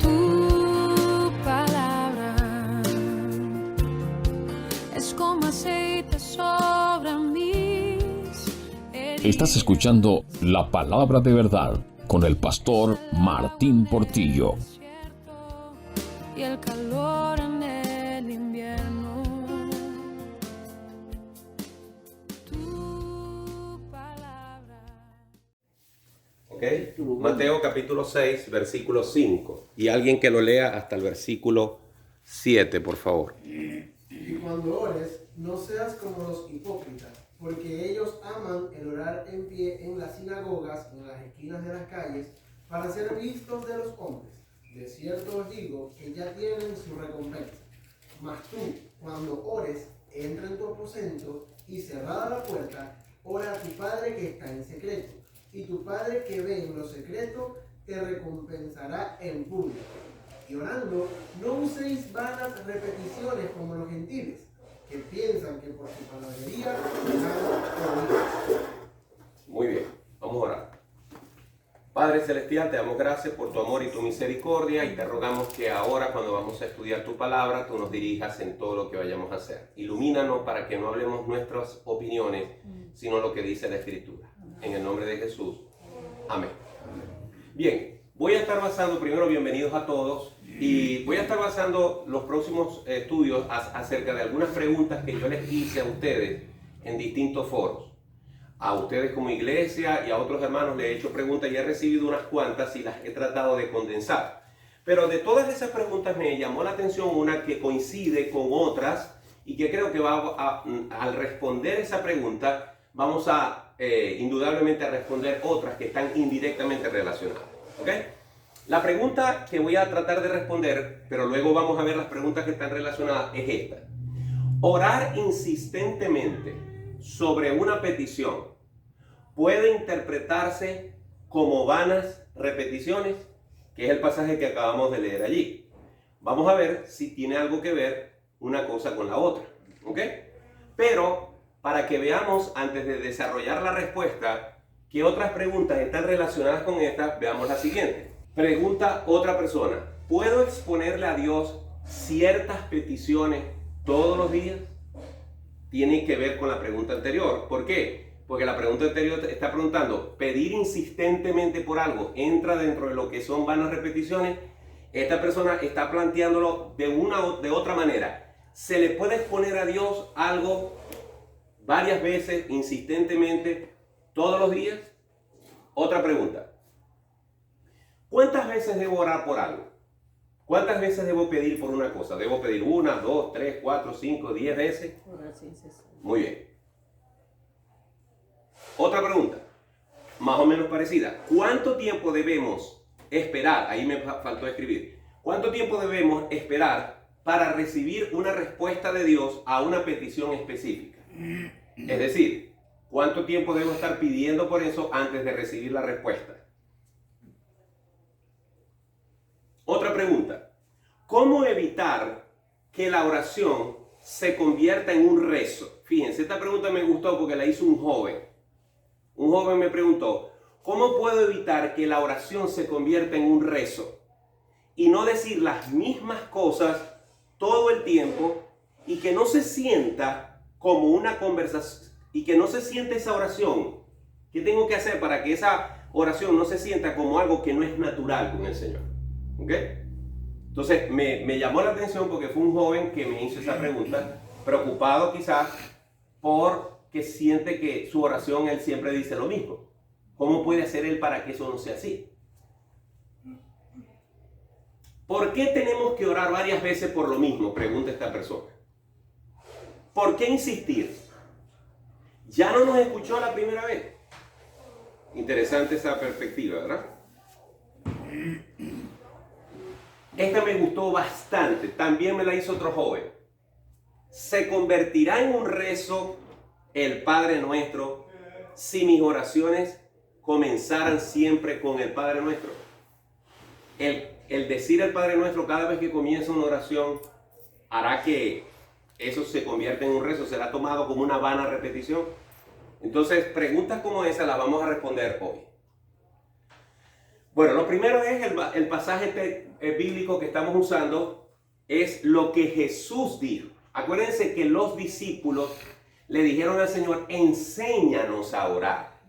Tu palabra es como aceite sobre mis heridas. Estás escuchando La Palabra de Verdad con el pastor Martín Portillo. Y el calor en el invierno. Tu palabra. ¿Ok? Mateo capítulo 6, versículo 5. Y alguien que lo lea hasta el versículo 7, por favor. Y cuando ores, no seas como los hipócritas, porque ellos aman el orar en pie en las sinagogas y en las esquinas de las calles, para ser vistos de los hombres. De cierto os digo que ya tienen su recompensa. Mas tú, cuando ores, entra en tu aposento y cerrada la puerta, ora a tu Padre que está en secreto. Y tu Padre que ve en lo secreto, te recompensará en público. Y orando, no uséis vanas repeticiones como los gentiles, que piensan que por su palabrería serán oídos. Muy bien, vamos a orar. Padre Celestial, te damos gracias por tu amor y tu misericordia y te rogamos que ahora cuando vamos a estudiar tu palabra, tú nos dirijas en todo lo que vayamos a hacer. Ilumínanos para que no hablemos nuestras opiniones, sino lo que dice la Escritura. En el nombre de Jesús. Amén. Bien, voy a estar basando, primero bienvenidos a todos, y voy a estar basando los próximos estudios acerca de algunas preguntas que yo les hice a ustedes en distintos foros. A ustedes como iglesia y a otros hermanos les he hecho preguntas y he recibido unas cuantas y las he tratado de condensar. Pero de todas esas preguntas me llamó la atención una que coincide con otras y que creo que al responder esa pregunta vamos a indudablemente a responder otras que están indirectamente relacionadas. ¿Ok? La pregunta que voy a tratar de responder, pero luego vamos a ver las preguntas que están relacionadas, es esta. Orar insistentemente sobre una petición puede interpretarse como vanas repeticiones, que es el pasaje que acabamos de leer allí. Vamos a ver si tiene algo que ver una cosa con la otra, ¿ok? Pero para que veamos, antes de desarrollar la respuesta, qué otras preguntas están relacionadas con esta, veamos la siguiente. Pregunta otra persona: ¿puedo exponerle a Dios ciertas peticiones todos los días? Tiene que ver con la pregunta anterior. ¿Por qué? Porque la pregunta anterior está preguntando, ¿pedir insistentemente por algo entra dentro de lo que son vanas repeticiones? Esta persona está planteándolo de una o de otra manera. ¿Se le puede exponer a Dios algo varias veces, insistentemente, todos los días? Otra pregunta. ¿Cuántas veces debo orar por algo? ¿Cuántas veces debo pedir por una cosa? ¿Debo pedir 1, 2, 3, 4, 5, 10 veces? Muy bien. Otra pregunta, más o menos parecida. ¿Cuánto tiempo debemos esperar? Ahí me faltó escribir. ¿Cuánto tiempo debemos esperar para recibir una respuesta de Dios a una petición específica? Es decir, ¿cuánto tiempo debo estar pidiendo por eso antes de recibir la respuesta? Otra pregunta. ¿Cómo evitar que la oración se convierta en un rezo? Fíjense, esta pregunta me gustó porque la hizo un joven. Un joven me preguntó, ¿cómo puedo evitar que la oración se convierta en un rezo? Y no decir las mismas cosas todo el tiempo y que no se sienta como una conversación y que no se sienta esa oración. ¿Qué tengo que hacer para que esa oración no se sienta como algo que no es natural con el Señor? ¿Ok? Entonces me llamó la atención porque fue un joven que me hizo esa pregunta, preocupado quizás porque siente que su oración él siempre dice lo mismo. ¿Cómo puede hacer él para que eso no sea así? ¿Por qué tenemos que orar varias veces por lo mismo? Pregunta esta persona. ¿Por qué insistir? ¿Ya no nos escuchó la primera vez? Interesante esa perspectiva, ¿verdad? Esta me gustó bastante. También me la hizo otro joven. ¿Se convertirá en un rezo el Padre Nuestro si mis oraciones comenzaran siempre con el Padre Nuestro? El decir el Padre Nuestro cada vez que comienza una oración hará que eso se convierta en un rezo, será tomado como una vana repetición. Entonces, preguntas como esa las vamos a responder hoy. Bueno, lo primero es el pasaje bíblico que estamos usando, es lo que Jesús dijo. Acuérdense que los discípulos le dijeron al Señor, enséñanos a orar.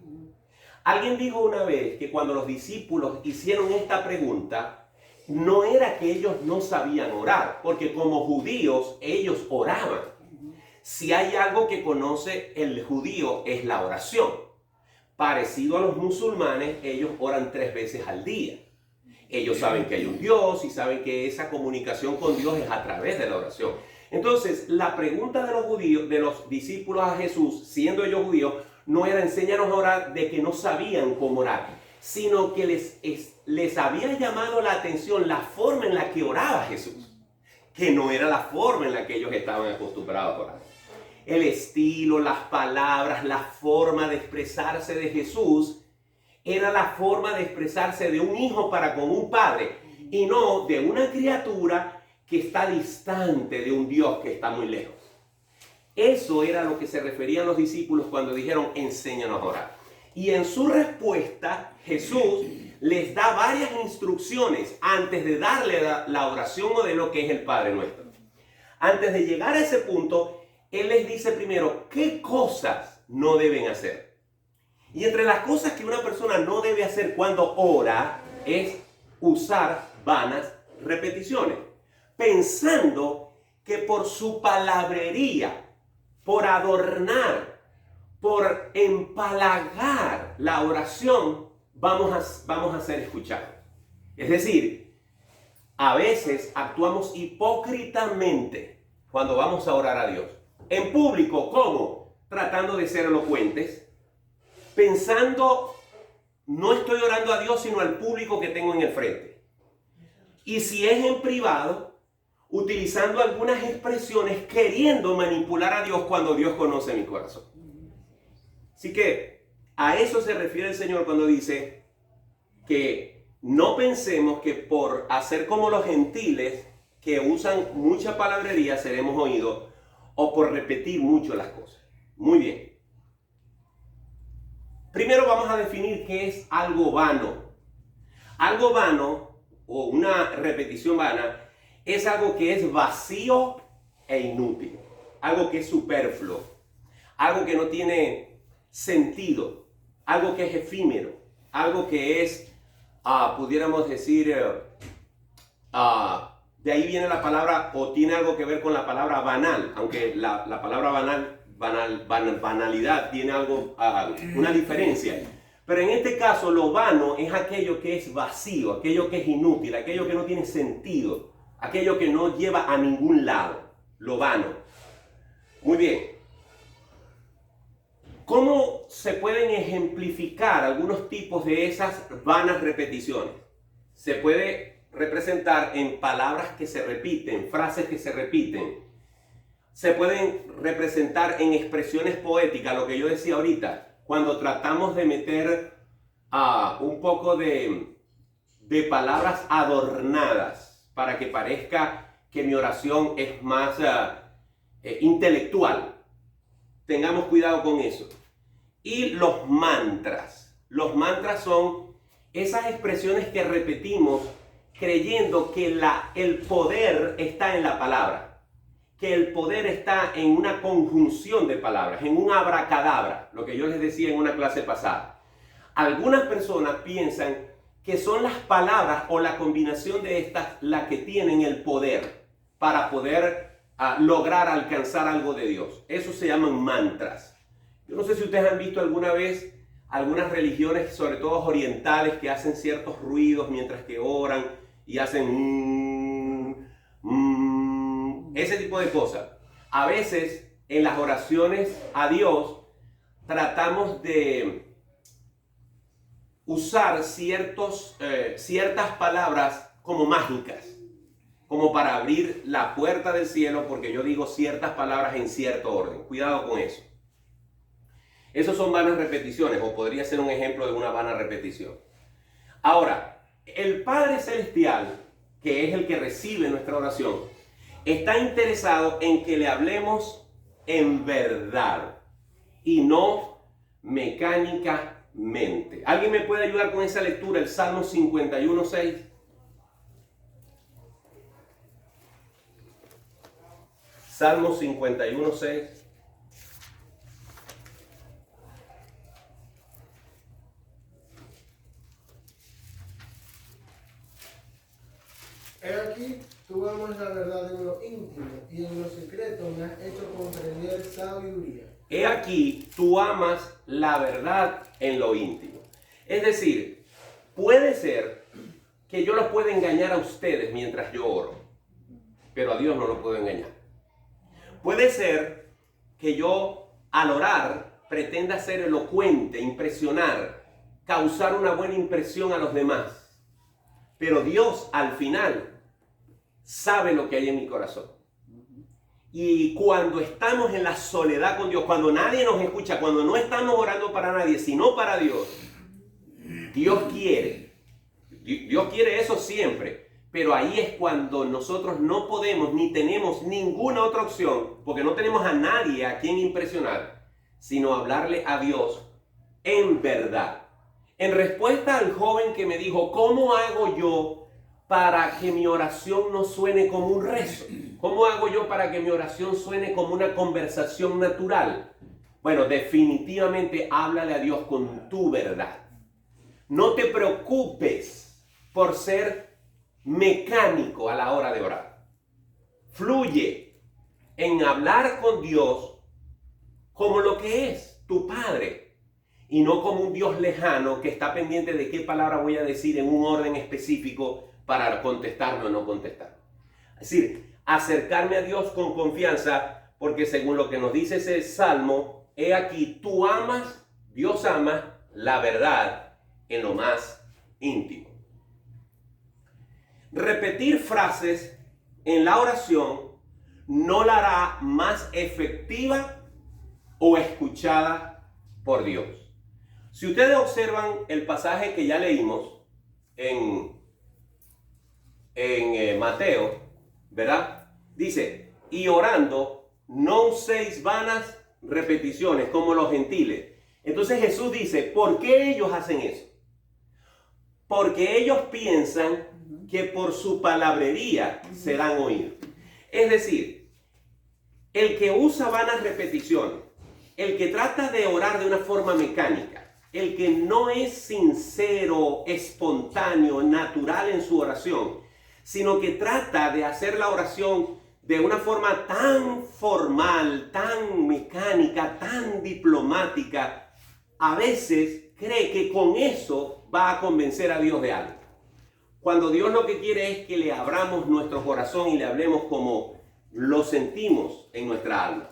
Alguien dijo una vez que cuando los discípulos hicieron esta pregunta, no era que ellos no sabían orar, porque como judíos ellos oraban. Si hay algo que conoce el judío es la oración. Parecido a los musulmanes, ellos oran 3 veces al día. Ellos saben que hay un Dios y saben que esa comunicación con Dios es a través de la oración. Entonces, la pregunta de los judíos, de los discípulos a Jesús, siendo ellos judíos, no era enséñanos a orar de que no sabían cómo orar, sino que les había llamado la atención la forma en la que oraba Jesús, que no era la forma en la que ellos estaban acostumbrados a orar. El estilo, las palabras, la forma de expresarse de Jesús era la forma de expresarse de un hijo para con un padre y no de una criatura que está distante de un Dios que está muy lejos. Eso era lo que se referían los discípulos cuando dijeron enséñanos a orar. Y en su respuesta Jesús les da varias instrucciones antes de darle la oración o de lo que es el Padre Nuestro. Antes de llegar a ese punto, Él les dice primero qué cosas no deben hacer. Y entre las cosas que una persona no debe hacer cuando ora es usar vanas repeticiones, pensando que por su palabrería, por adornar, por empalagar la oración, vamos a ser escuchados. Es decir, a veces actuamos hipócritamente cuando vamos a orar a Dios. En público, ¿cómo? Tratando de ser elocuentes, pensando, no estoy orando a Dios, sino al público que tengo en el frente. Y si es en privado, utilizando algunas expresiones, queriendo manipular a Dios cuando Dios conoce mi corazón. Así que a eso se refiere el Señor cuando dice que no pensemos que por hacer como los gentiles, que usan mucha palabrería, seremos oídos, o por repetir mucho las cosas. Muy bien. Primero vamos a definir qué es algo vano. Algo vano, o una repetición vana, es algo que es vacío e inútil. Algo que es superfluo. Algo que no tiene sentido. Algo que es efímero. Algo que es, pudiéramos decir, de ahí viene la palabra, o tiene algo que ver con la palabra banal. Aunque la palabra banalidad tiene algo, una diferencia. Pero en este caso, lo vano es aquello que es vacío, aquello que es inútil, aquello que no tiene sentido, aquello que no lleva a ningún lado, lo vano. Muy bien. ¿Cómo se pueden ejemplificar algunos tipos de esas vanas repeticiones? Se puede representar en palabras que se repiten, frases que se repiten. Se pueden representar en expresiones poéticas, lo que yo decía ahorita, cuando tratamos de meter un poco de palabras adornadas para que parezca que mi oración es más intelectual. Tengamos cuidado con eso. Y los mantras. Los mantras son esas expresiones que repetimos creyendo que el poder está en la palabra. Que el poder está en una conjunción de palabras, en un abracadabra, lo que yo les decía en una clase pasada. Algunas personas piensan que son las palabras o la combinación de estas la que tienen el poder para poder lograr alcanzar algo de Dios. Eso se llaman mantras. Yo no sé si ustedes han visto alguna vez algunas religiones, sobre todo orientales, que hacen ciertos ruidos mientras que oran y hacen ese tipo de cosas. A veces en las oraciones a Dios tratamos de usar ciertas palabras como mágicas, como para abrir la puerta del cielo, porque yo digo ciertas palabras en cierto orden. Cuidado con eso. Esos son vanas repeticiones, o podría ser un ejemplo de una vana repetición. Ahora, el Padre Celestial, que es el que recibe nuestra oración, está interesado en que le hablemos en verdad y no mecánicamente. mente. ¿Alguien me puede ayudar con esa lectura? El Salmo 51:6. Salmo 51:6. He aquí, tú amas la verdad en lo íntimo y en lo secreto me has hecho comprender sabiduría. He aquí, tú amas la verdad en lo íntimo. Es decir, puede ser que yo los pueda engañar a ustedes mientras yo oro, pero a Dios no lo puedo engañar. Puede ser que yo al orar pretenda ser elocuente, impresionar, causar una buena impresión a los demás, pero Dios al final sabe lo que hay en mi corazón. Y cuando estamos en la soledad con Dios, cuando nadie nos escucha, cuando no estamos orando para nadie, sino para Dios, Dios quiere eso siempre, pero ahí es cuando nosotros no podemos ni tenemos ninguna otra opción, porque no tenemos a nadie a quien impresionar, sino hablarle a Dios en verdad. En respuesta al joven que me dijo, ¿cómo hago yo para que mi oración no suene como un rezo? ¿Cómo hago yo para que mi oración suene como una conversación natural? Bueno, definitivamente háblale a Dios con tu verdad. No te preocupes por ser mecánico a la hora de orar. Fluye en hablar con Dios como lo que es, tu Padre, y no como un Dios lejano que está pendiente de qué palabra voy a decir en un orden específico para contestarme o no contestar. Es decir, acercarme a Dios con confianza, porque según lo que nos dice ese salmo, he aquí, tú amas, Dios ama la verdad en lo más íntimo. Repetir frases en la oración no la hará más efectiva o escuchada por Dios. Si ustedes observan el pasaje que ya leímos en Mateo, ¿verdad? Dice, y orando, no uséis vanas repeticiones como los gentiles. Entonces Jesús dice, ¿por qué ellos hacen eso? Porque ellos piensan que por su palabrería serán oídos. Es decir, el que usa vanas repeticiones, el que trata de orar de una forma mecánica, el que no es sincero, espontáneo, natural en su oración, sino que trata de hacer la oración de una forma tan formal, tan mecánica, tan diplomática, a veces cree que con eso va a convencer a Dios de algo. Cuando Dios lo que quiere es que le abramos nuestro corazón y le hablemos como lo sentimos en nuestra alma.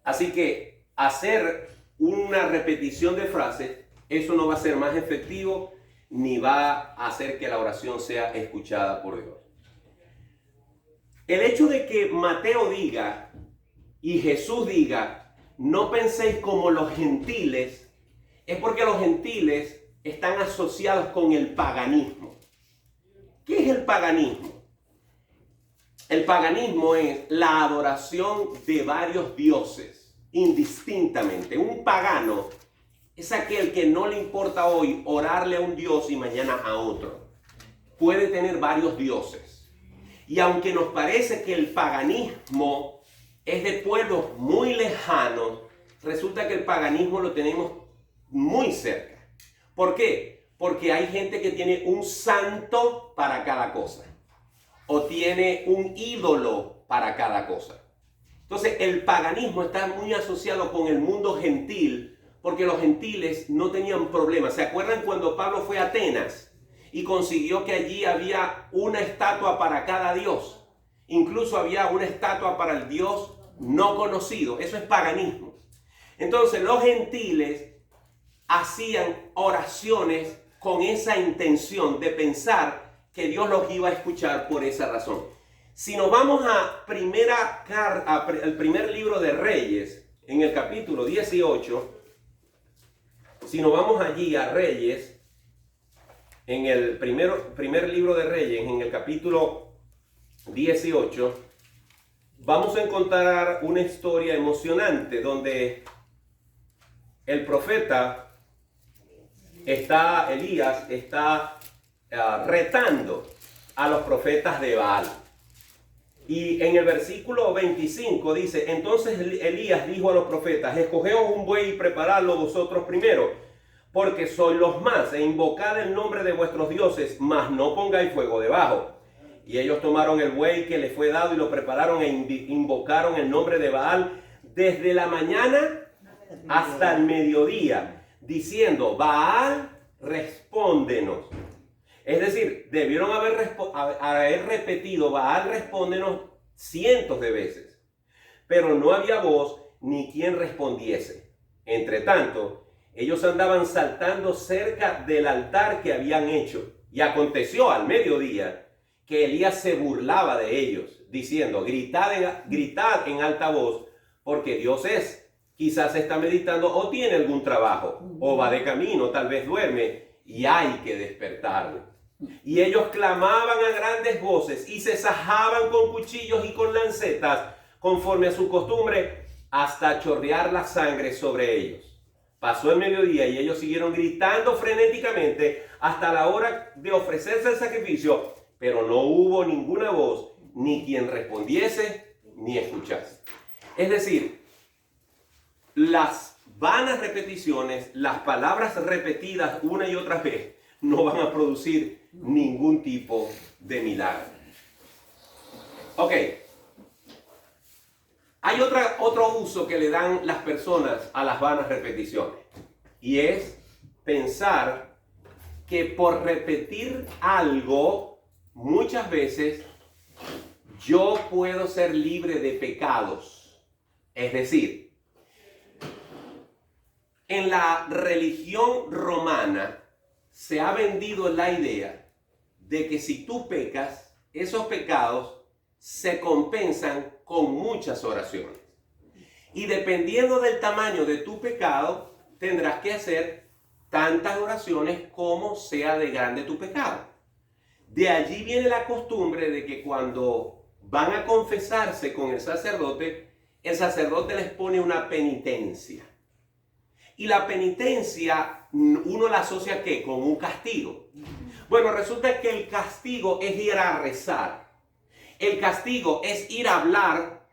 Así que hacer una repetición de frases, eso no va a ser más efectivo ni va a hacer que la oración sea escuchada por Dios. El hecho de que Mateo diga y Jesús diga, no penséis como los gentiles, es porque los gentiles están asociados con el paganismo. ¿Qué es el paganismo? El paganismo es la adoración de varios dioses, indistintamente. Un pagano es aquel que no le importa hoy orarle a un dios y mañana a otro. Puede tener varios dioses. Y aunque nos parece que el paganismo es de pueblos muy lejanos, resulta que el paganismo lo tenemos muy cerca. ¿Por qué? Porque hay gente que tiene un santo para cada cosa. O tiene un ídolo para cada cosa. Entonces el paganismo está muy asociado con el mundo gentil, porque los gentiles no tenían problemas. ¿Se acuerdan cuando Pablo fue a Atenas y consiguió que allí había una estatua para cada dios? Incluso había una estatua para el dios no conocido. Eso es paganismo. Entonces los gentiles hacían oraciones con esa intención de pensar que Dios los iba a escuchar por esa razón. Si nos vamos al primer libro de Reyes, en el capítulo 18, si nos vamos allí a Reyes, en el primer libro de Reyes, en el capítulo 18, vamos a encontrar una historia emocionante donde el profeta Elías está retando a los profetas de Baal. Y en el versículo 25 dice: entonces Elías dijo a los profetas: escogeos un buey y preparadlo vosotros primero, porque sois los más, e invocad el nombre de vuestros dioses, mas no pongáis fuego debajo. Y ellos tomaron el buey que les fue dado y lo prepararon e invocaron el nombre de Baal desde la mañana hasta el mediodía, diciendo: Baal, respóndenos. Es decir, debieron haber repetido: Baal, respóndenos, cientos de veces. Pero no había voz ni quien respondiese. Entre tanto, ellos andaban saltando cerca del altar que habían hecho. Y aconteció al mediodía que Elías se burlaba de ellos, diciendo: gritad en alta voz, porque Dios es. Quizás está meditando o tiene algún trabajo, o va de camino, tal vez duerme, y hay que despertarlo. Y ellos clamaban a grandes voces y se sajaban con cuchillos y con lancetas, conforme a su costumbre, hasta chorrear la sangre sobre ellos. Pasó el mediodía y ellos siguieron gritando frenéticamente hasta la hora de ofrecerse el sacrificio, pero no hubo ninguna voz, ni quien respondiese, ni escuchase. Es decir, las vanas repeticiones, las palabras repetidas una y otra vez, no van a producir ningún tipo de milagro. Ok. Hay otro uso que le dan las personas a las vanas repeticiones. Y es pensar que por repetir algo, muchas veces yo puedo ser libre de pecados. Es decir, en la religión romana se ha vendido la idea de que si tú pecas, esos pecados se compensan con muchas oraciones. Y dependiendo del tamaño de tu pecado, tendrás que hacer tantas oraciones como sea de grande tu pecado. De allí viene la costumbre de que cuando van a confesarse con el sacerdote les pone una penitencia. Y la penitencia uno la asocia ¿qué? Con un castigo. Bueno, resulta que el castigo es ir a rezar. El castigo es ir a hablar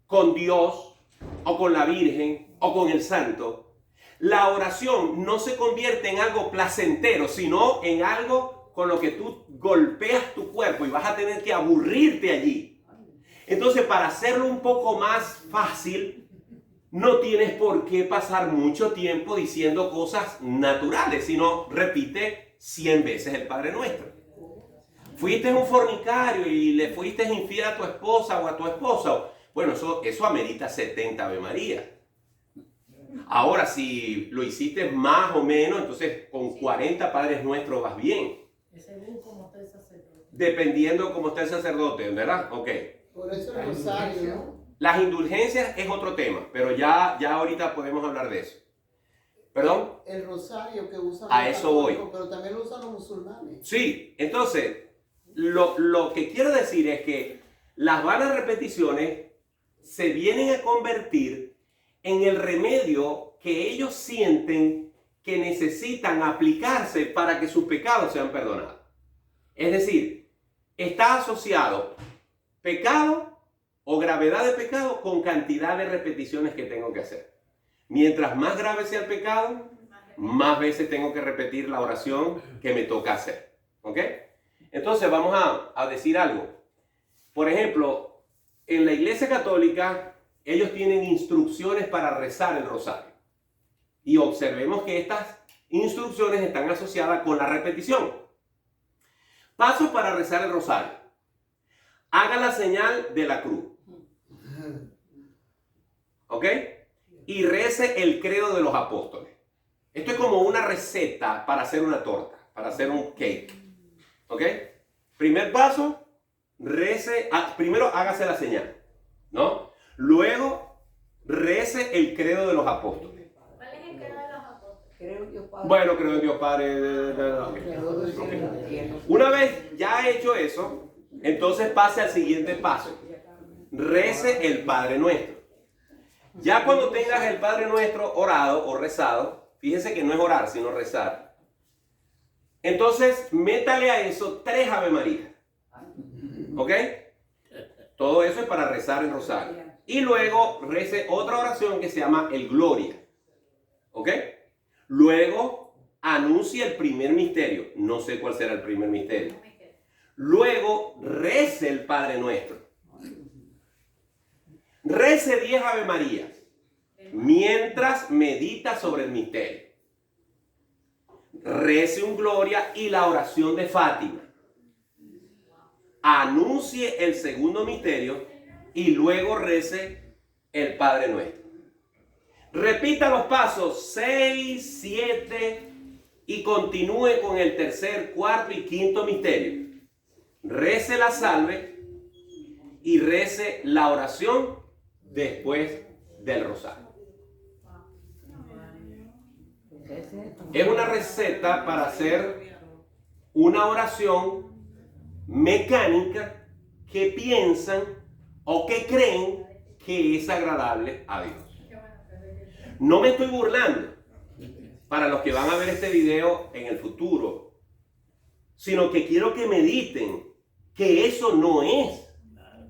con Dios o con la Virgen o con el santo. La oración no se convierte en algo placentero, sino en algo con lo que tú golpeas tu cuerpo y vas a tener que aburrirte allí. Entonces, para hacerlo un poco más fácil, no tienes por qué pasar mucho tiempo diciendo cosas naturales, sino repite 100 veces el Padre Nuestro. Fuiste un fornicario y le fuiste infiel a tu esposa o a tu esposo. Bueno, eso amerita 70 Ave María. Ahora, si lo hiciste más o menos, entonces con 40 Padres Nuestros vas bien. Según cómo está el sacerdote. Dependiendo cómo está el sacerdote, ¿verdad? Ok. Por eso el rosario. Las indulgencias es otro tema, pero ya ahorita podemos hablar de eso. ¿Perdón? El rosario que usan A los eso voy. católicos, pero también lo usan los musulmanes. Sí, entonces, lo que quiero decir es que las vanas repeticiones se vienen a convertir en el remedio que ellos sienten que necesitan aplicarse para que sus pecados sean perdonados. Es decir, está asociado pecado o gravedad de pecado con cantidad de repeticiones que tengo que hacer. Mientras más grave sea el pecado, más veces tengo que repetir la oración que me toca hacer. ¿Ok? Entonces vamos a decir algo. Por ejemplo, en la Iglesia Católica, ellos tienen instrucciones para rezar el rosario. Y observemos que estas instrucciones están asociadas con la repetición. Pasos para rezar el rosario. Haga la señal de la cruz. ¿Ok? Y rece el credo de los apóstoles. Esto es como una receta para hacer una torta, para hacer un cake. ¿Ok? Primer paso, primero hágase la señal, ¿no? Luego, rece el credo de los apóstoles. ¿Cuál es el credo de los apóstoles? Creo en Dios Padre. Bueno, creo en Dios Padre. Una vez ya hecho eso, entonces pase al siguiente paso, rece el Padre Nuestro. Ya cuando tengas el Padre Nuestro orado o rezado, fíjense que no es orar, sino rezar. Entonces, métale a eso 3 Ave María. ¿Ok? Todo eso es para rezar el rosario. Y luego rece otra oración que se llama el Gloria. ¿Ok? Luego anuncia el primer misterio. No sé cuál será el primer misterio. Luego rece el Padre Nuestro. Rece 10 Ave Marías mientras medita sobre el misterio. Rece un Gloria y la oración de Fátima. Anuncie el segundo misterio y luego rece el Padre Nuestro. Repita los pasos 6, 7 y continúe con el tercer, cuarto y quinto misterio. Rece la salve y rece la oración después del rosario. Es una receta para hacer una oración mecánica que piensan o que creen que es agradable a Dios. No me estoy burlando para los que van a ver este video en el futuro, sino que quiero que mediten que eso no es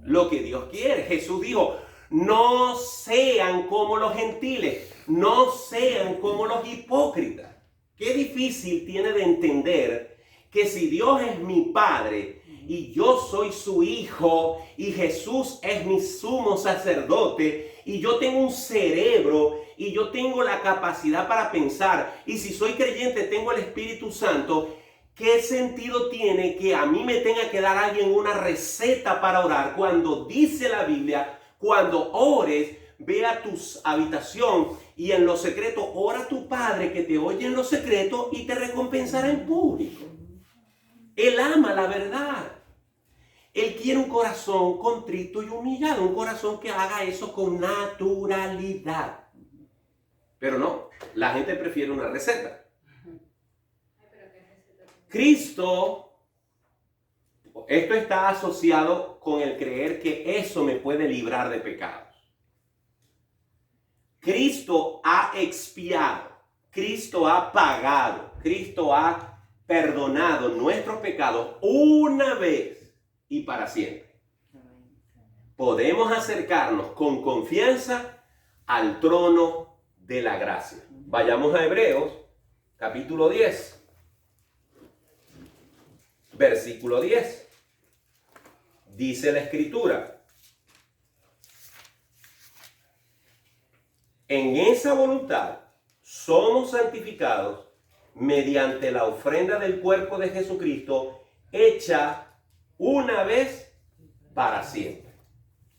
lo que Dios quiere. Jesús dijo, no sean como los gentiles, no sean como los hipócritas. Qué difícil tiene de entender que si Dios es mi Padre y yo soy su hijo y Jesús es mi sumo sacerdote y yo tengo un cerebro y yo tengo la capacidad para pensar y si soy creyente tengo el Espíritu Santo, ¿qué sentido tiene que a mí me tenga que dar alguien una receta para orar cuando dice la Biblia, cuando ores, ve a tu habitación y en lo secreto ora a tu Padre que te oye en lo secreto y te recompensará en público? Él ama la verdad. Él quiere un corazón contrito y humillado, un corazón que haga eso con naturalidad. Pero no, la gente prefiere una receta. Cristo, esto está asociado con el creer que eso me puede librar de pecados. Cristo ha expiado, Cristo ha pagado, Cristo ha perdonado nuestros pecados una vez y para siempre. Podemos acercarnos con confianza al trono de la gracia. Vayamos a Hebreos, capítulo 10, versículo 10. Dice la Escritura: en esa voluntad somos santificados mediante la ofrenda del cuerpo de Jesucristo, hecha una vez para siempre.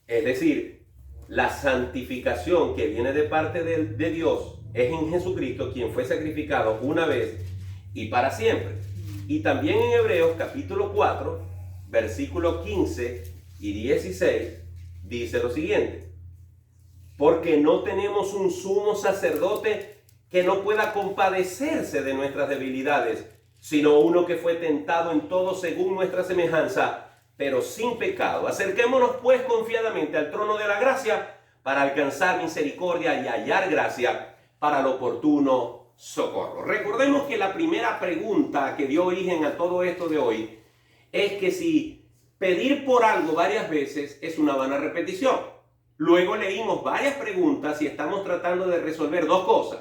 Es decir, la santificación que viene de parte de Dios es en Jesucristo, quien fue sacrificado una vez y para siempre. Y también en Hebreos capítulo 4, versículos 15 y 16, dice lo siguiente: porque no tenemos un sumo sacerdote que no pueda compadecerse de nuestras debilidades, sino uno que fue tentado en todo según nuestra semejanza, pero sin pecado. Acerquémonos pues confiadamente al trono de la gracia para alcanzar misericordia y hallar gracia para el oportuno socorro. Recordemos que la primera pregunta que dio origen a todo esto de hoy es que si pedir por algo varias veces es una vana repetición. Luego leímos varias preguntas y estamos tratando de resolver dos cosas.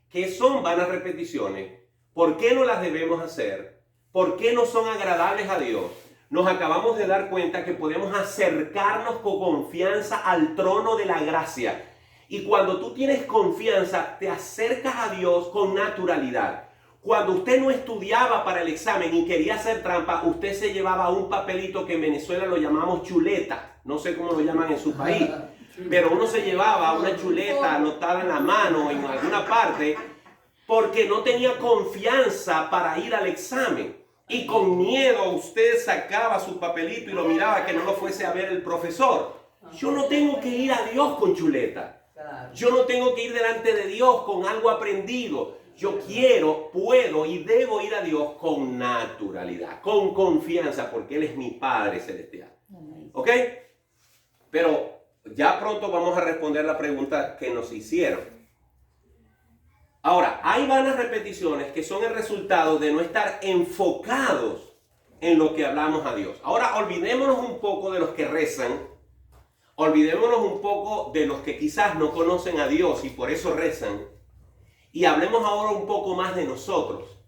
¿Qué son vanas repeticiones? ¿Por qué no las debemos hacer? ¿Por qué no son agradables a Dios? Nos acabamos de dar cuenta que podemos acercarnos con confianza al trono de la gracia. Y cuando tú tienes confianza, te acercas a Dios con naturalidad. Cuando usted no estudiaba para el examen y quería hacer trampa, usted se llevaba un papelito que en Venezuela lo llamamos chuleta. No sé cómo lo llaman en su país. Pero uno se llevaba una chuleta anotada en la mano en alguna parte porque no tenía confianza para ir al examen. Y con miedo usted sacaba su papelito y lo miraba que no lo fuese a ver el profesor. Yo no tengo que ir a Dios con chuleta. Yo no tengo que ir delante de Dios con algo aprendido. Yo quiero, puedo y debo ir a Dios con naturalidad, con confianza, porque Él es mi Padre Celestial. ¿Ok? Pero ya pronto vamos a responder la pregunta que nos hicieron. Ahora, hay vanas repeticiones que son el resultado de no estar enfocados en lo que hablamos a Dios. Ahora, olvidémonos un poco de los que rezan, olvidémonos un poco de los que quizás no conocen a Dios y por eso rezan, y hablemos ahora un poco más de nosotros,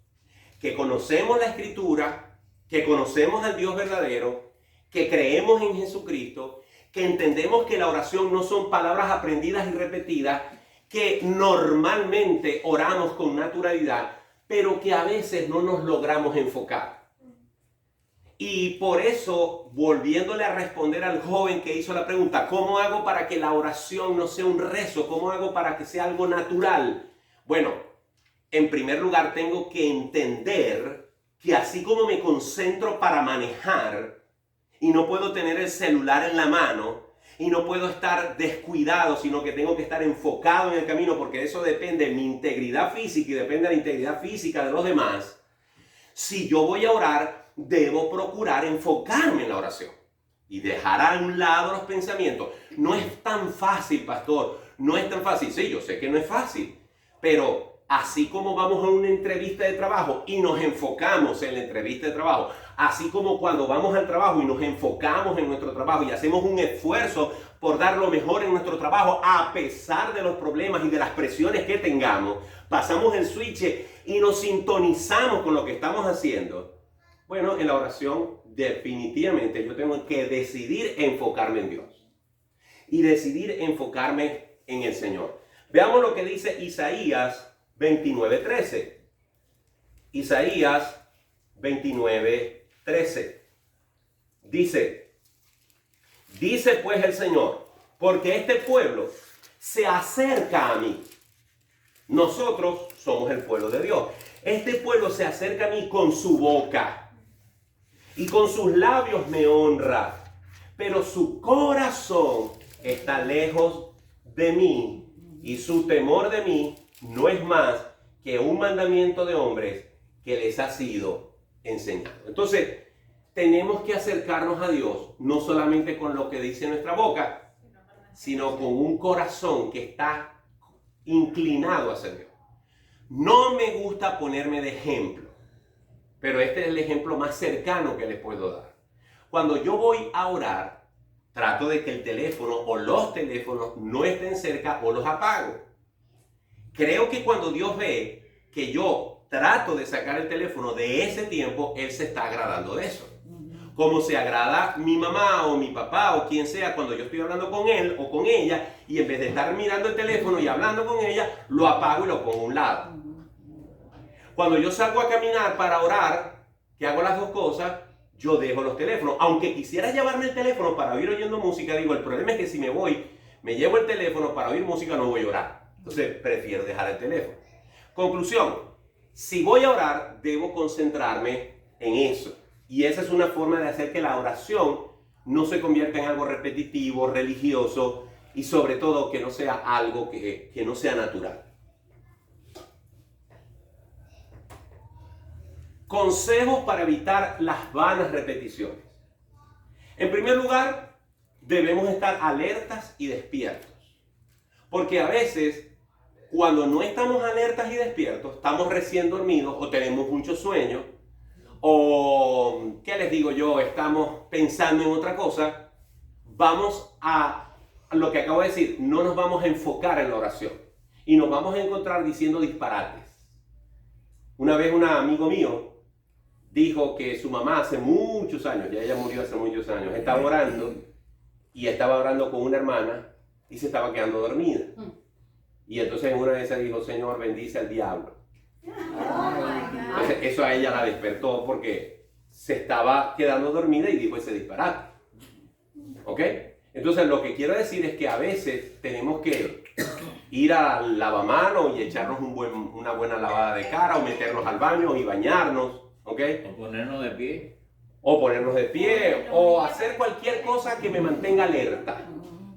que conocemos la Escritura, que conocemos al Dios verdadero, que creemos en Jesucristo, que entendemos que la oración no son palabras aprendidas y repetidas, que normalmente oramos con naturalidad, pero que a veces no nos logramos enfocar. Y por eso, volviéndole a responder al joven que hizo la pregunta, ¿cómo hago para que la oración no sea un rezo? ¿Cómo hago para que sea algo natural? Bueno, en primer lugar tengo que entender que así como me concentro para manejar y no puedo tener el celular en la mano, y no puedo estar descuidado, sino que tengo que estar enfocado en el camino, porque eso depende de mi integridad física y depende de la integridad física de los demás. Si yo voy a orar, debo procurar enfocarme en la oración y dejar a un lado los pensamientos. No es tan fácil, pastor, no es tan fácil. Sí, yo sé que no es fácil, pero así como vamos a una entrevista de trabajo y nos enfocamos en la entrevista de trabajo, así como cuando vamos al trabajo y nos enfocamos en nuestro trabajo y hacemos un esfuerzo por dar lo mejor en nuestro trabajo a pesar de los problemas y de las presiones que tengamos, pasamos el switch y nos sintonizamos con lo que estamos haciendo. Bueno, en la oración definitivamente yo tengo que decidir enfocarme en Dios y decidir enfocarme en el Señor. Veamos lo que dice Isaías 29:13. Isaías 29:13. Dice pues el Señor, porque este pueblo se acerca a mí. Nosotros somos el pueblo de Dios. Este pueblo se acerca a mí con su boca y con sus labios me honra, pero su corazón está lejos de mí y su temor de mí no es más que un mandamiento de hombres que les ha sido enseñado. Entonces, tenemos que acercarnos a Dios no solamente con lo que dice nuestra boca, sino con un corazón que está inclinado hacia Dios. No me gusta ponerme de ejemplo, pero este es el ejemplo más cercano que les puedo dar. Cuando yo voy a orar, trato de que el teléfono o los teléfonos no estén cerca o los apago. Creo que cuando Dios ve que yo trato de sacar el teléfono de ese tiempo, Él se está agradando de eso. Como se agrada mi mamá o mi papá o quien sea cuando yo estoy hablando con él o con ella y en vez de estar mirando el teléfono y hablando con ella, lo apago y lo pongo a un lado. Cuando yo salgo a caminar para orar, que hago las dos cosas, yo dejo los teléfonos. Aunque quisiera llevarme el teléfono para ir oyendo música, digo, el problema es que si me voy, me llevo el teléfono para oír música, no voy a orar. Entonces, prefiero dejar el teléfono. Conclusión, si voy a orar, debo concentrarme en eso. Y esa es una forma de hacer que la oración no se convierta en algo repetitivo, religioso y sobre todo que no sea algo que no sea natural. Consejos para evitar las vanas repeticiones. En primer lugar, debemos estar alertas y despiertos. Porque a veces, cuando no estamos alertas y despiertos, estamos recién dormidos o tenemos mucho sueño, o, ¿qué les digo yo? Estamos pensando en otra cosa, vamos a lo que acabo de decir, no nos vamos a enfocar en la oración y nos vamos a encontrar diciendo disparates. Una vez un amigo mío dijo que su mamá hace muchos años, ya ella murió hace muchos años, estaba orando con una hermana y se estaba quedando dormida. Y entonces en una de esas dijo, Señor, bendice al diablo. Entonces, eso a ella la despertó porque se estaba quedando dormida y dijo ese disparate. ¿Ok? Entonces lo que quiero decir es que a veces tenemos que ir al lavamanos y echarnos una buena lavada de cara o meternos al baño y bañarnos. ¿Ok? O ponernos de pie. O ponernos de pie o hacer cualquier cosa que me mantenga alerta.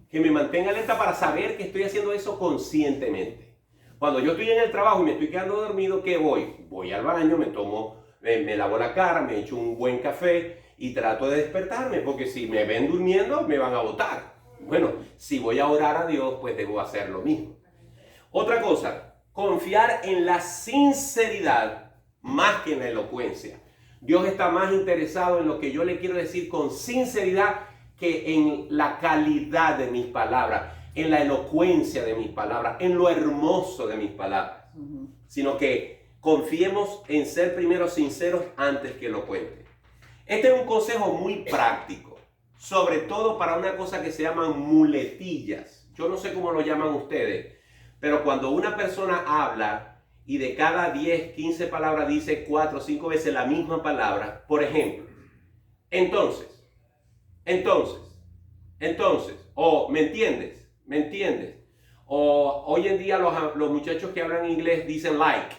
Que me mantenga alerta para saber que estoy haciendo eso conscientemente. Cuando yo estoy en el trabajo y me estoy quedando dormido, ¿qué voy? Voy al baño, me lavo la cara, me echo un buen café y trato de despertarme, porque si me ven durmiendo, me van a botar. Bueno, si voy a orar a Dios, pues debo hacer lo mismo. Otra cosa, confiar en la sinceridad más que en la elocuencia. Dios está más interesado en lo que yo le quiero decir con sinceridad que en la calidad de mis palabras, en la elocuencia de mis palabras, en lo hermoso de mis palabras, sino que confiemos en ser primero sinceros antes que elocuentes. Este es un consejo muy práctico, sobre todo para una cosa que se llaman muletillas. Yo no sé cómo lo llaman ustedes, pero cuando una persona habla y de cada 10, 15 palabras dice 4 o 5 veces la misma palabra, por ejemplo, entonces, o ¿me entiendes? O hoy en día los muchachos que hablan inglés dicen like,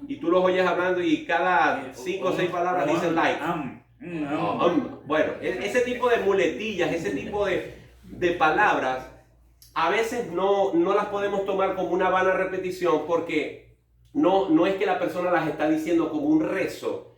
y tú los oyes hablando y cada 5 o 6 palabras dicen like. Bueno, ese tipo de muletillas, ese tipo de palabras, a veces no las podemos tomar como una vana repetición porque no es que la persona las está diciendo como un rezo,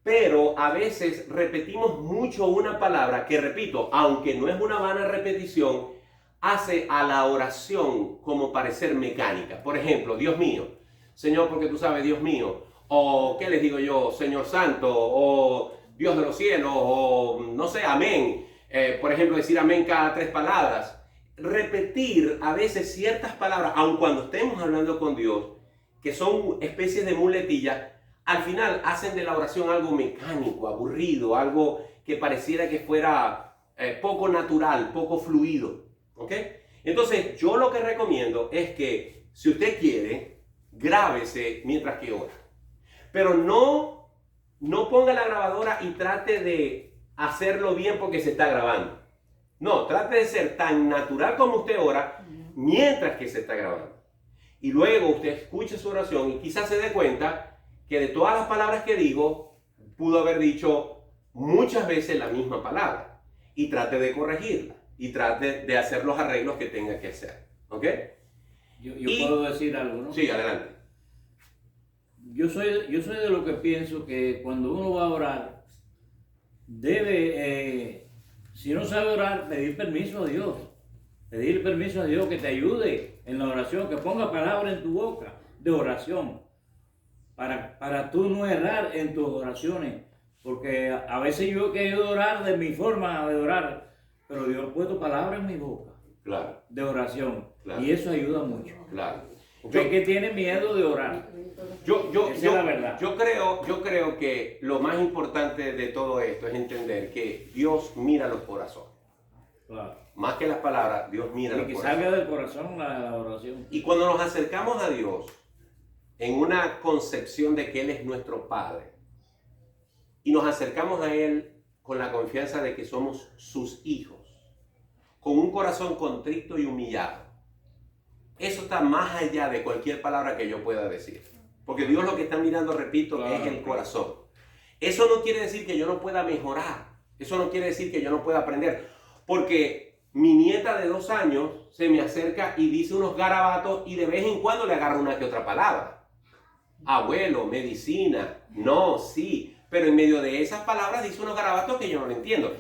pero a veces repetimos mucho una palabra que, repito, aunque no es una vana repetición, hace a la oración como parecer mecánica. Por ejemplo, Dios mío, Señor, porque tú sabes, Dios mío, o ¿qué les digo yo? Señor Santo, o Dios de los cielos, o no sé, amén. Por ejemplo, decir amén cada 3 palabras. Repetir a veces ciertas palabras, aun cuando estemos hablando con Dios, que son especies de muletillas, al final hacen de la oración algo mecánico, aburrido, algo que pareciera que fuera poco natural, poco fluido. ¿Ok? Entonces, yo lo que recomiendo es que, si usted quiere, grábese mientras que ora. Pero no ponga la grabadora y trate de hacerlo bien porque se está grabando. No, trate de ser tan natural como usted ora mientras que se está grabando. Y luego usted escuche su oración y quizás se dé cuenta que de todas las palabras que digo, pudo haber dicho muchas veces la misma palabra. Y trate de corregirla. Y trate de hacer los arreglos que tenga que hacer. ¿Ok? Yo puedo decir algo, ¿no? Sí, adelante. Yo soy de lo que pienso que cuando uno va a orar, debe, si no sabe orar, pedir permiso a Dios. Pedir permiso a Dios que te ayude en la oración, que ponga palabras en tu boca de oración. Para tú no errar en tus oraciones. Porque a veces yo he querido orar de mi forma de orar, pero Dios ha puesto palabras en mi boca. Claro. De oración. Claro. Y eso ayuda mucho. Claro. Usted que tiene miedo de orar. Esa es la verdad. Yo creo que lo más importante de todo esto es entender que Dios mira los corazones. Claro. Más que las palabras, Dios mira los Y que corazones. salga del corazón la oración. Y cuando nos acercamos a Dios en una concepción de que Él es nuestro Padre y nos acercamos a Él con la confianza de que somos sus hijos, con un corazón contrito y humillado, eso está más allá de cualquier palabra que yo pueda decir. Porque Dios lo que está mirando, repito, Claro. es el corazón. Eso no quiere decir que yo no pueda mejorar. Eso no quiere decir que yo no pueda aprender. Porque mi nieta de 2 años se me acerca y dice unos garabatos y de vez en cuando le agarro una que otra palabra. Abuelo, medicina, no, sí. Pero en medio de esas palabras dice unos garabatos que yo no lo entiendo.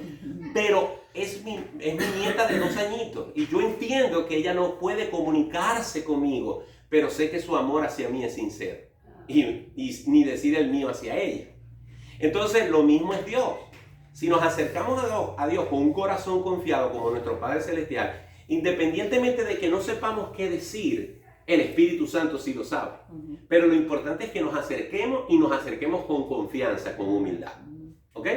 Pero es mi nieta de 2 añitos. Y yo entiendo que ella no puede comunicarse conmigo, pero sé que su amor hacia mí es sincero. Y ni decir el mío hacia ella. Entonces lo mismo es Dios. Si nos acercamos a Dios con un corazón confiado como nuestro Padre Celestial, independientemente de que no sepamos qué decir, el Espíritu Santo sí lo sabe. Pero lo importante es que nos acerquemos y nos acerquemos con confianza, con humildad. ¿Ok?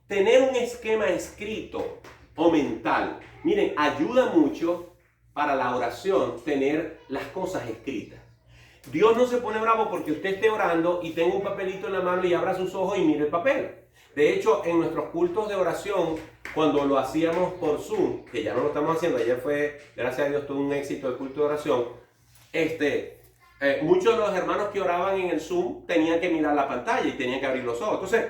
Tener un esquema escrito o mental, miren, ayuda mucho para la oración tener las cosas escritas. Dios no se pone bravo porque usted esté orando y tenga un papelito en la mano y abra sus ojos y mire el papel. De hecho, en nuestros cultos de oración, cuando lo hacíamos por Zoom, que ya no lo estamos haciendo, ayer fue, gracias a Dios, todo un éxito el culto de oración, muchos de los hermanos que oraban en el Zoom tenían que mirar la pantalla y tenían que abrir los ojos. Entonces,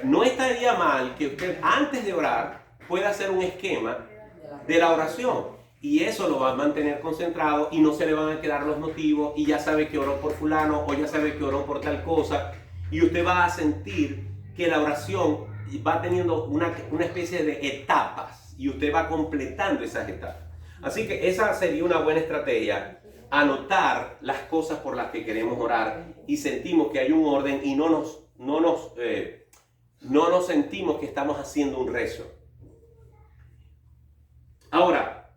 no estaría mal que usted antes de orar pueda hacer un esquema de la oración. Y eso lo va a mantener concentrado y no se le van a quedar los motivos y ya sabe que oró por fulano o ya sabe que oró por tal cosa. Y usted va a sentir que la oración va teniendo una especie de etapas y usted va completando esas etapas. Así que esa sería una buena estrategia, anotar las cosas por las que queremos orar y sentimos que hay un orden y no nos sentimos que estamos haciendo un rezo. Ahora,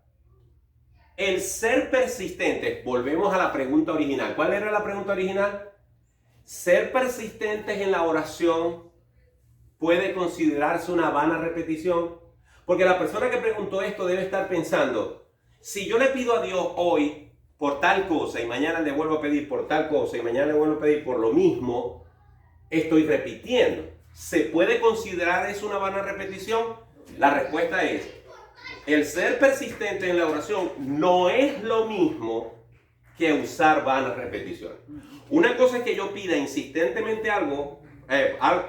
el ser persistentes, volvemos a la pregunta original. ¿Cuál era la pregunta original? Ser persistentes en la oración puede considerarse una vana repetición, porque la persona que preguntó esto debe estar pensando, si yo le pido a Dios hoy por tal cosa y mañana le vuelvo a pedir por tal cosa y mañana le vuelvo a pedir por lo mismo, estoy repitiendo. ¿Se puede considerar eso una vana repetición? La respuesta es, el ser persistente en la oración no es lo mismo que usar vanas repeticiones. Una cosa es que yo pida insistentemente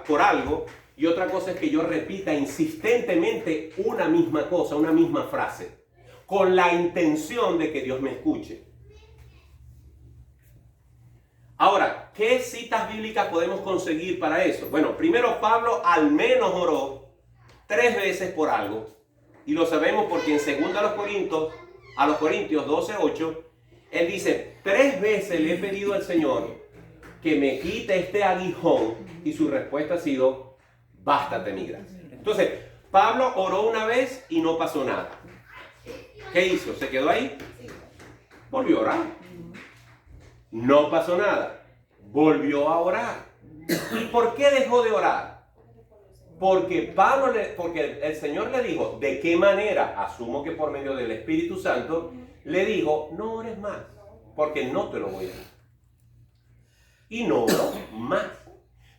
por algo, y otra cosa es que yo repita insistentemente una misma cosa, una misma frase, con la intención de que Dios me escuche. Ahora, ¿qué citas bíblicas podemos conseguir para eso? Bueno, primero Pablo al menos oró 3 veces por algo, y lo sabemos porque en 2 a los Corintios 12:8, él dice, 3 veces le he pedido al Señor que me quite este aguijón, y su respuesta ha sido, bástate mi gracia. Entonces, Pablo oró una vez y no pasó nada. ¿Qué hizo? ¿Se quedó ahí? Volvió a orar. No pasó nada. Volvió a orar. ¿Y por qué dejó de orar? Porque el Señor le dijo, ¿de qué manera? Asumo que por medio del Espíritu Santo, le dijo, no ores más, porque no te lo voy a dar. Y no oró más.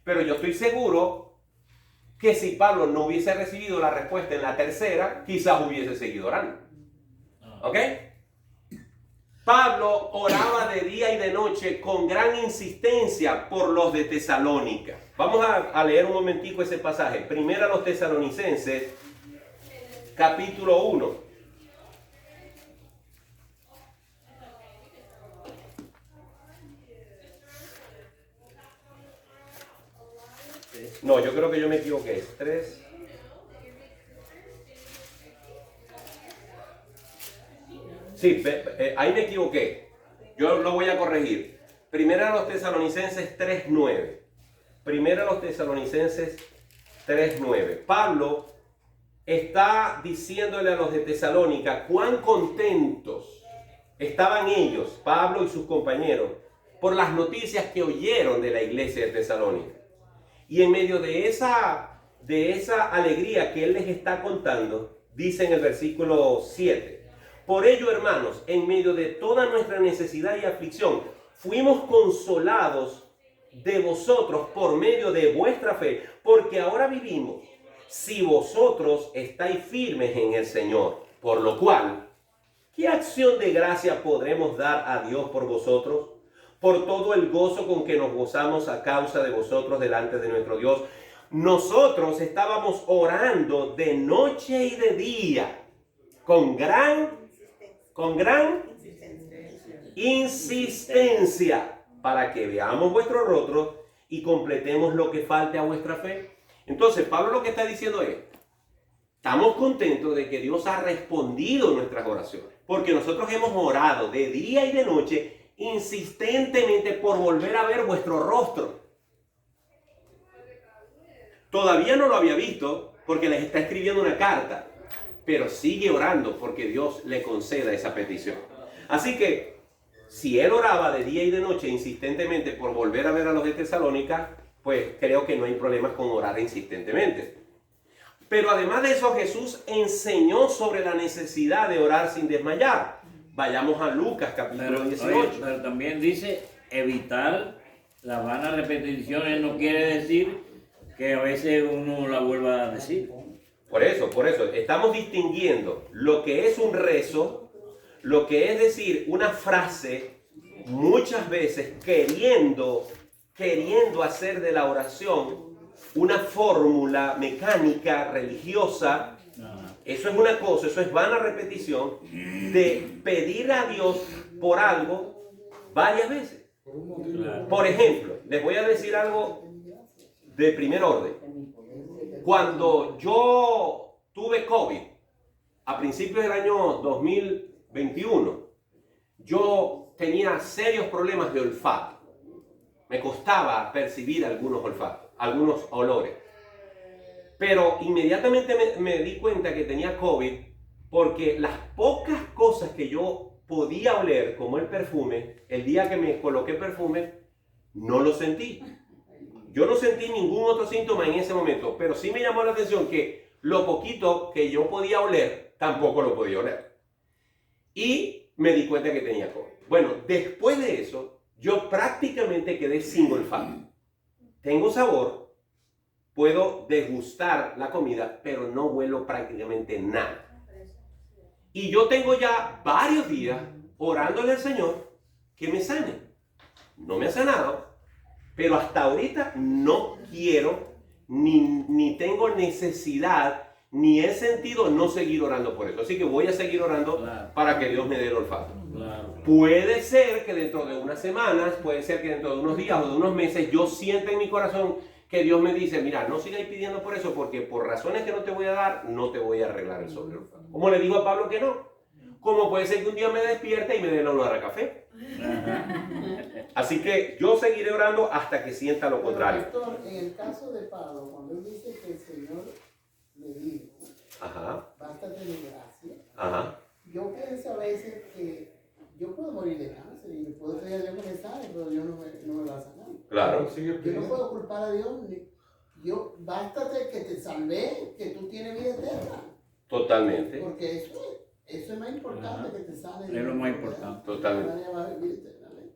Pero yo estoy seguro que si Pablo no hubiese recibido la respuesta en la tercera, quizás hubiese seguido orando. ¿Ok? Pablo oraba de día y de noche con gran insistencia por los de Tesalónica. Vamos a leer un momentico ese pasaje. Primero a los Tesalonicenses, capítulo 1. No, yo creo que yo me equivoqué. Es 3. Sí, ahí me equivoqué. Yo lo voy a corregir. Primero a los Tesalonicenses 3:9. Primero a los Tesalonicenses 3:9. Pablo está diciéndole a los de Tesalónica cuán contentos estaban ellos, Pablo y sus compañeros, por las noticias que oyeron de la iglesia de Tesalónica. Y en medio de esa alegría que él les está contando, dice en el versículo 7, por ello, hermanos, en medio de toda nuestra necesidad y aflicción, fuimos consolados de vosotros por medio de vuestra fe, porque ahora vivimos si vosotros estáis firmes en el Señor. Por lo cual, ¿qué acción de gracia podremos dar a Dios por vosotros? Por todo el gozo con que nos gozamos a causa de vosotros delante de nuestro Dios. Nosotros estábamos orando de noche y de día, con gran insistencia, para que veamos vuestro rostro y completemos lo que falte a vuestra fe. Entonces, Pablo lo que está diciendo es, estamos contentos de que Dios ha respondido nuestras oraciones, porque nosotros hemos orado de día y de noche insistentemente por volver a ver vuestro rostro. Todavía no lo había visto porque les está escribiendo una carta, pero sigue orando porque Dios le conceda esa petición. Así que, si él oraba de día y de noche insistentemente por volver a ver a los de Tesalónica, pues creo que no hay problemas con orar insistentemente. Pero además de eso, Jesús enseñó sobre la necesidad de orar sin desmayar. Vayamos a Lucas capítulo 18. Oye, pero también dice evitar las vanas repeticiones, no quiere decir que a veces uno la vuelva a decir. Por eso, estamos distinguiendo lo que es un rezo, lo que es decir una frase, muchas veces queriendo hacer de la oración una fórmula mecánica, religiosa. Eso es una cosa, eso es vana repetición de pedir a Dios por algo varias veces. Por ejemplo, les voy a decir algo de primer orden. Cuando yo tuve COVID, a principios del año 2021, yo tenía serios problemas de olfato. Me costaba percibir algunos olfatos, algunos olores. Pero inmediatamente me di cuenta que tenía COVID porque las pocas cosas que yo podía oler, como el perfume, el día que me coloqué perfume, no lo sentí. Yo no sentí ningún otro síntoma en ese momento, pero sí me llamó la atención que lo poquito que yo podía oler, tampoco lo podía oler. Y me di cuenta que tenía COVID. Bueno, después de eso, yo prácticamente quedé sin olfato. Tengo sabor, puedo degustar la comida, pero no huelo prácticamente nada. Y yo tengo ya varios días orándole al Señor que me sane. No me ha sanado, pero hasta ahorita no quiero, ni tengo necesidad, ni he sentido no seguir orando por eso. Así que voy a seguir orando para que Dios me dé el olfato. Puede ser que dentro de unas semanas, puede ser que dentro de unos días o de unos meses, yo sienta en mi corazón que Dios me dice, mira, no sigáis pidiendo por eso, porque por razones que no te voy a dar, no te voy a arreglar el sobre olfato. Como le digo a Pablo que no. Como puede ser que un día me despierte y me dé el olor a café. Así que yo seguiré orando hasta que sienta lo contrario. Pastor, en el caso de Pablo, cuando él dice que el Señor le dijo, bástate de gracia, yo pienso a veces que yo puedo morir de cáncer y puedo pedir a Dios que me sane, pero Dios no me va a sanar. Claro. Yo no puedo culpar a Dios. Bástate que te salvé, que tú tienes vida eterna. Totalmente. Porque eso es más importante que te sane. Es lo más importante. Totalmente.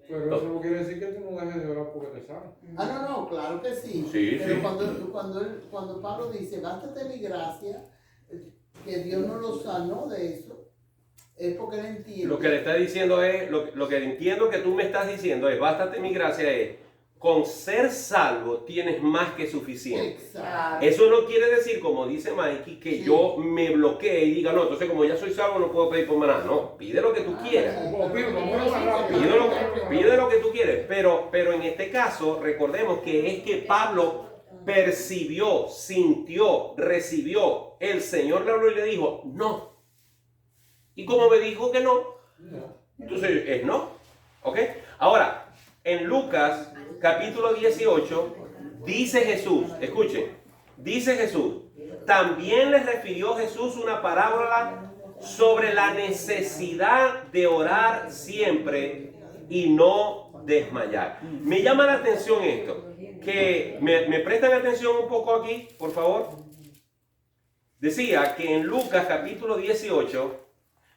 Pero eso no quiere decir que tú no dejes de orar porque te sane. No, claro que sí. Pero cuando Pablo dice, bástate mi gracia, que Dios no lo sanó de eso, es porque él entiende. Lo que le está diciendo es, lo que entiendo que tú me estás diciendo es, bástate mi gracia es, con ser salvo tienes más que suficiente. Exacto. Eso no quiere decir, como dice Mikey, que yo me bloquee y diga, no, entonces como ya soy salvo no puedo pedir por maná. No, pide lo que tú quieras. Pide lo que tú quieres. Pero en este caso, recordemos que es que Pablo percibió, sintió, recibió. El Señor le habló y le dijo, no. Y como me dijo que no, entonces es no. ¿Ok? Ahora, en Lucas capítulo 18, dice Jesús, escuchen, dice Jesús, también les refirió Jesús una parábola sobre la necesidad de orar siempre y no desmayar. Me llama la atención esto, que me prestan atención un poco aquí, por favor. Decía que en Lucas capítulo 18,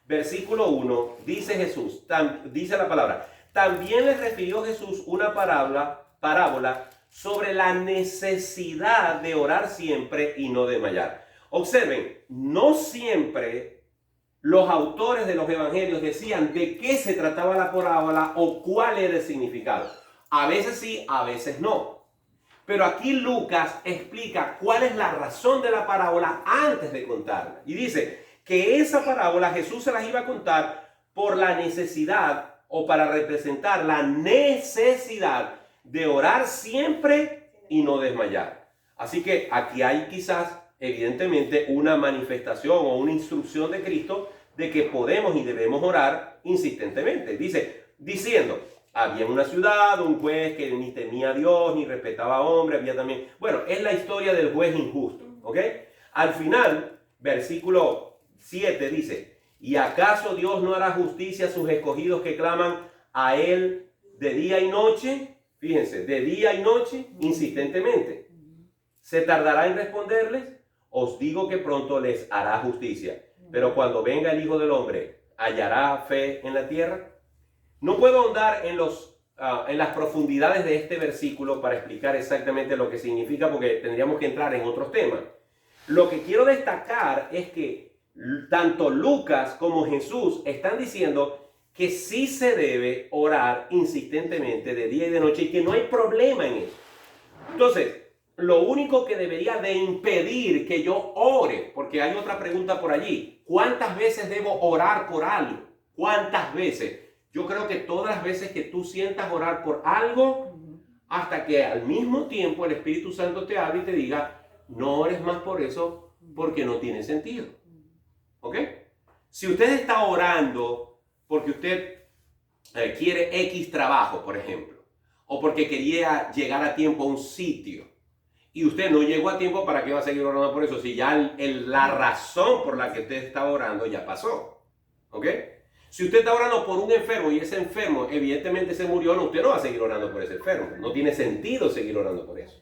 versículo 1, dice Jesús, dice la palabra, también les refirió Jesús una parábola sobre la necesidad de orar siempre y no desmayar. Observen, no siempre los autores de los evangelios decían de qué se trataba la parábola o cuál era el significado. A veces sí, a veces no. Pero aquí Lucas explica cuál es la razón de la parábola antes de contarla. Y dice que esa parábola Jesús se las iba a contar por la necesidad o para representar la necesidad de orar siempre y no desmayar. Así que aquí hay quizás, evidentemente, una manifestación o una instrucción de Cristo de que podemos y debemos orar insistentemente. Dice, diciendo, había en una ciudad un juez que ni temía a Dios, ni respetaba a hombre, había también... Bueno, es la historia del juez injusto, ¿ok? Al final, versículo 7 dice, ¿y acaso Dios no hará justicia a sus escogidos que claman a Él de día y noche? Fíjense, de día y noche, insistentemente. ¿Se tardará en responderles? Os digo que pronto les hará justicia. Pero cuando venga el Hijo del Hombre, ¿hallará fe en la tierra? No puedo ahondar en las profundidades de este versículo para explicar exactamente lo que significa, porque tendríamos que entrar en otros temas. Lo que quiero destacar es que tanto Lucas como Jesús están diciendo que sí se debe orar insistentemente de día y de noche y que no hay problema en eso. Entonces, lo único que debería de impedir que yo ore, porque hay otra pregunta por allí, ¿cuántas veces debo orar por algo? ¿Cuántas veces? Yo creo que todas las veces que tú sientas orar por algo, hasta que al mismo tiempo el Espíritu Santo te hable y te diga, no ores más por eso porque no tiene sentido. ¿Ok? Si usted está orando porque usted quiere X trabajo, por ejemplo, o porque quería llegar a tiempo a un sitio, y usted no llegó a tiempo, ¿para qué va a seguir orando por eso? Si ya la razón por la que usted está orando ya pasó. ¿Ok? Si usted está orando por un enfermo y ese enfermo evidentemente se murió, no, usted no va a seguir orando por ese enfermo. No tiene sentido seguir orando por eso.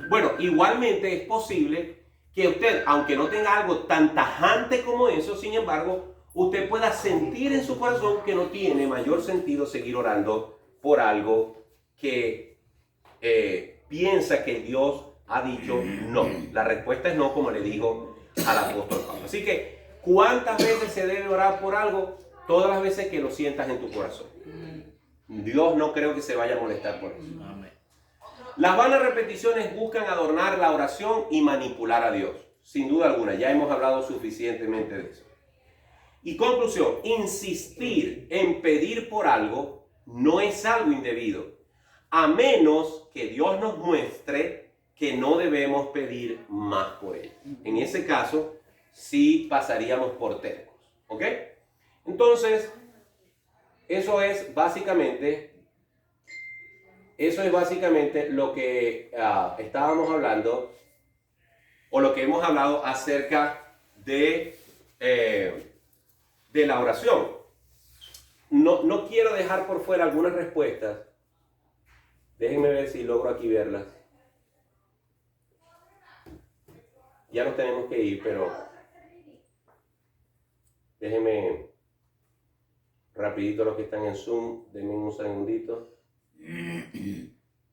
Bueno, igualmente es posible que usted, aunque no tenga algo tan tajante como eso, sin embargo, usted pueda sentir en su corazón que no tiene mayor sentido seguir orando por algo que piensa que Dios ha dicho no. La respuesta es no, como le dijo al apóstol Pablo. Así que, ¿cuántas veces se debe orar por algo? Todas las veces que lo sientas en tu corazón. Dios no creo que se vaya a molestar por eso. Amén. Las vanas repeticiones buscan adornar la oración y manipular a Dios. Sin duda alguna, ya hemos hablado suficientemente de eso. Y conclusión, insistir en pedir por algo no es algo indebido, a menos que Dios nos muestre que no debemos pedir más por ello. En ese caso, sí pasaríamos por tercos. ¿Ok? Entonces, eso es básicamente lo que estábamos hablando, o lo que hemos hablado acerca de la oración. No quiero dejar por fuera algunas respuestas. Déjenme ver si logro aquí verlas. Ya nos tenemos que ir, pero déjenme rapidito los que están en Zoom, denme un segundito